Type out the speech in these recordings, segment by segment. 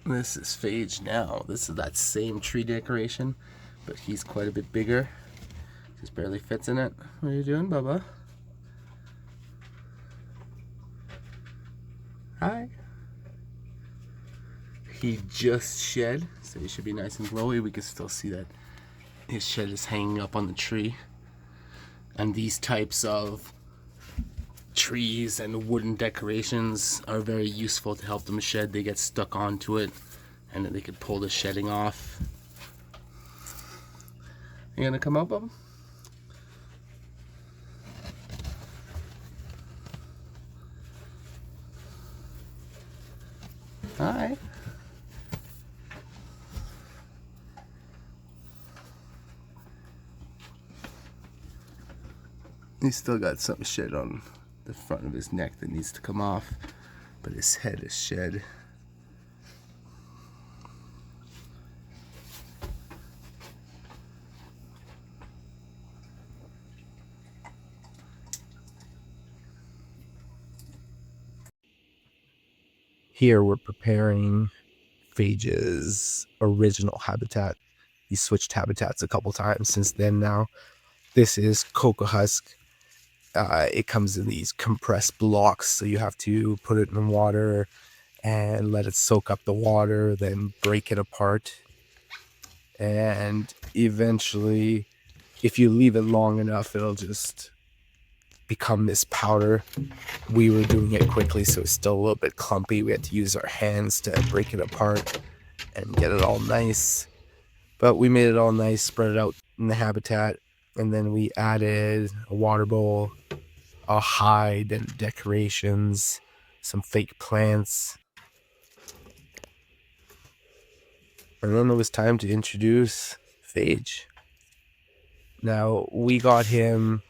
This is Phage now. This is that same tree decoration, but he's quite a bit bigger. Just barely fits in it. What are you doing, Bubba? Hi. He just shed, so he should be nice and glowy. We can still see that his shed is hanging up on the tree. And these types of trees and wooden decorations are very useful to help them shed. They get stuck onto it, and then they can pull the shedding off. You gonna come up, Bubba? Hi. He's still got some shit on the front of his neck that needs to come off, but his head is shed. Here we're preparing Phage's original habitat. He switched habitats a couple times since then now. This is cocoa husk. It comes in these compressed blocks, so you have to put it in water and let it soak up the water, then break it apart. And eventually, if you leave it long enough, it'll just become this powder. We were doing it quickly, so it's still a little bit clumpy. We had to use our hands to break it apart and get it all nice. But we made it all nice, spread it out in the habitat, and then we added a water bowl, a hide and decorations, some fake plants. And then it was time to introduce Phage. Now, we got him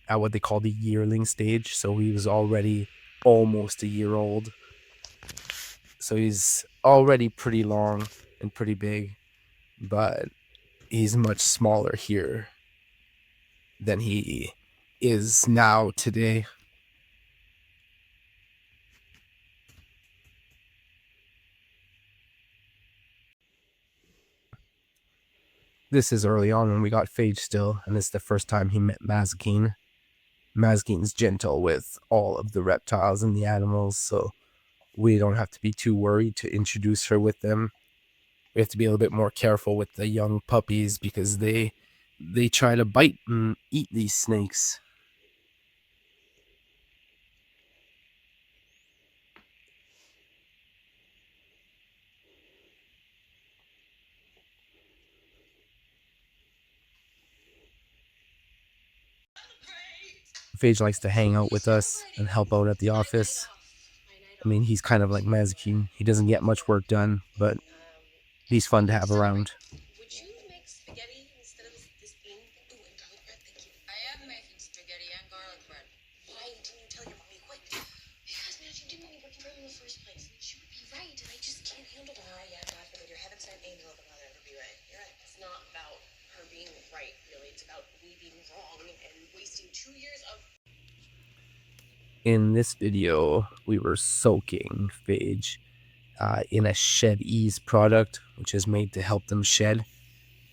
at what they call the yearling stage, so he was already almost a year old. So he's already pretty long and pretty big, but he's much smaller here than he is now today. This is early on when we got Phage still, and it's the first time he met Mazikeen. Mazikeen's gentle with all of the reptiles and the animals, so we don't have to be too worried to introduce her with them. We have to be a little bit more careful with the young puppies because they try to bite and eat these snakes. Phage likes to hang out with us and help out at the office. I mean, he's kind of like Mazikeen. He doesn't get much work done, but he's fun to have around. Would you make spaghetti instead of this bean? Ooh, and garlic bread, thank you. I am making spaghetti and garlic bread. Why didn't you tell your mommy? What? Because, man, she didn't want me working for her in the first place. And she would be right, and I just can't handle that. Oh, yeah, God forbid. Your heaven sent angel of a mother ever be right. You're right. It's not about her being right, really. It's about me being wrong and wasting 2 years of... In this video, we were soaking Phage in a Shed Ease product, which is made to help them shed.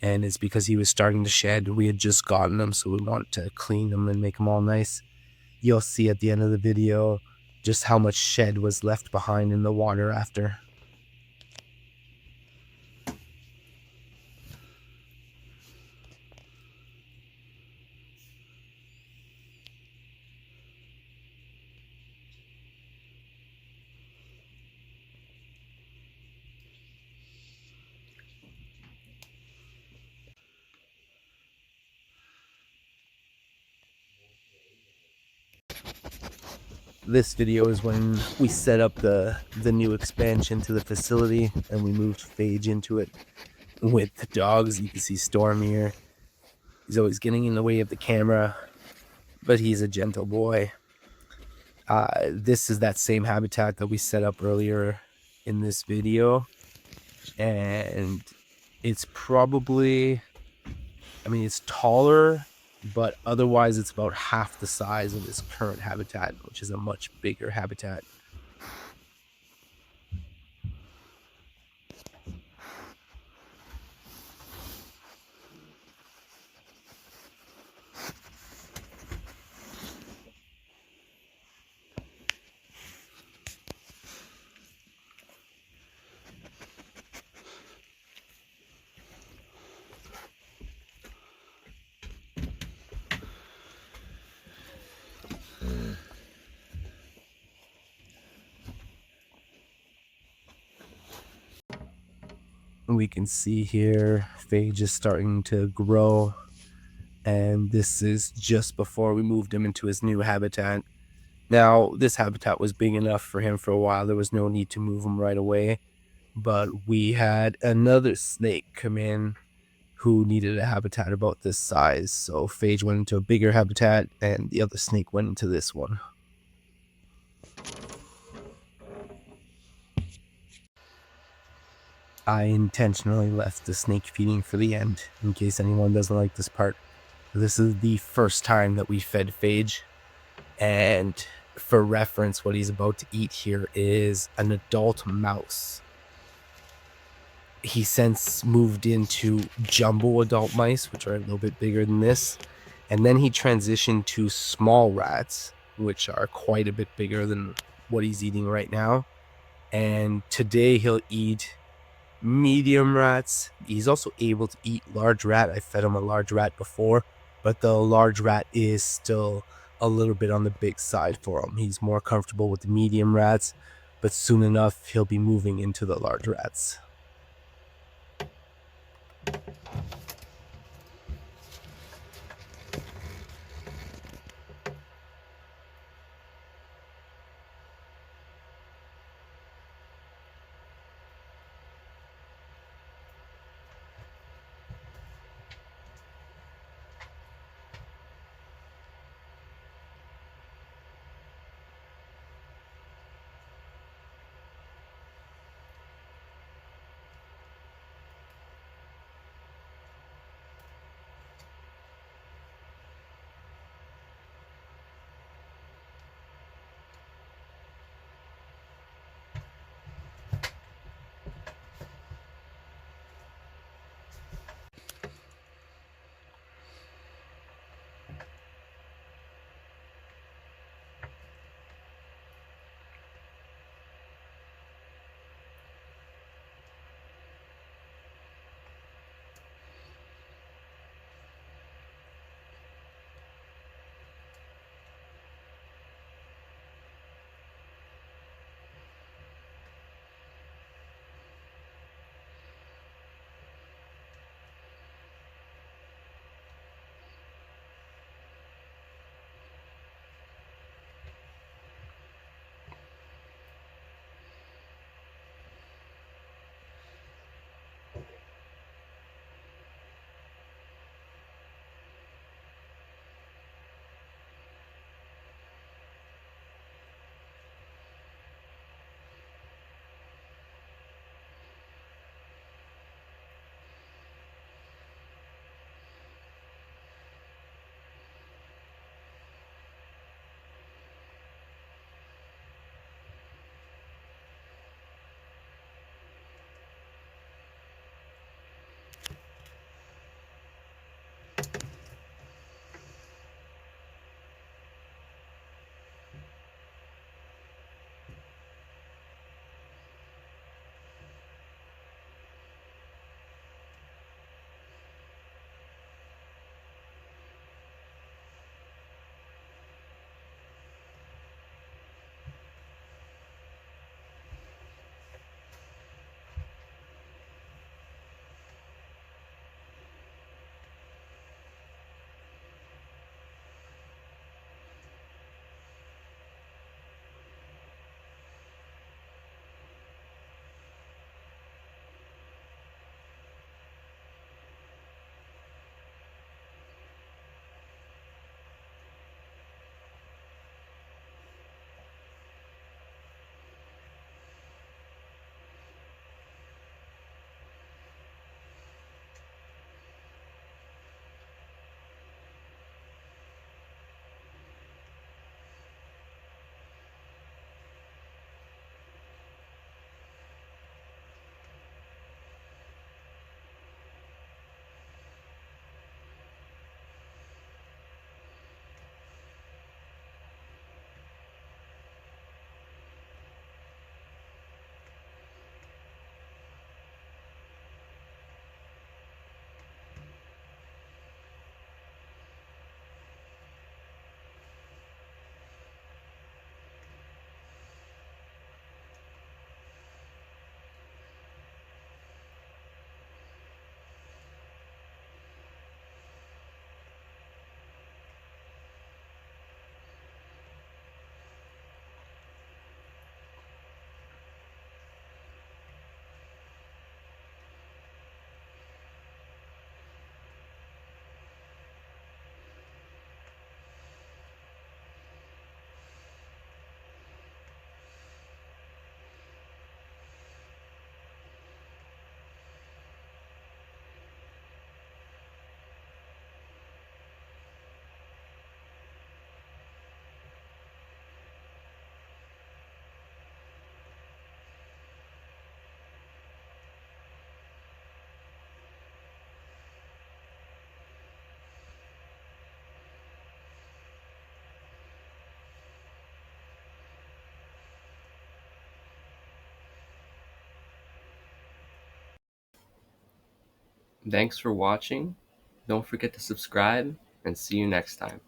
And it's because he was starting to shed. We had just gotten him, so we wanted to clean them and make them all nice. You'll see at the end of the video just how much shed was left behind in the water after. This video is when we set up the new expansion to the facility and we moved Phage into it with the dogs. You can see Storm here. He's always getting in the way of the camera, but he's a gentle boy. This is that same habitat that we set up earlier in this video, and it's probably, I mean, it's taller, but otherwise it's about half the size of this current habitat, which is a much bigger habitat. We can see here Phage is starting to grow, and this is just before we moved him into his new habitat. Now, this habitat was big enough for him for a while. There was no need to move him right away, but we had another snake come in who needed a habitat about this size. So Phage went into a bigger habitat, and the other snake went into this one. I intentionally left the snake feeding for the end, in case anyone doesn't like this part. This is the first time that we fed Phage, and for reference, what he's about to eat here is an adult mouse. He since moved into jumbo adult mice, which are a little bit bigger than this, and then he transitioned to small rats, which are quite a bit bigger than what he's eating right now. And today he'll eat medium rats. He's also able to eat large rat. I fed him a large rat before, but the large rat is still a little bit on the big side for him. He's more comfortable with the medium rats, but soon enough he'll be moving into the large rats. Thanks for watching. Don't forget to subscribe and see you next time.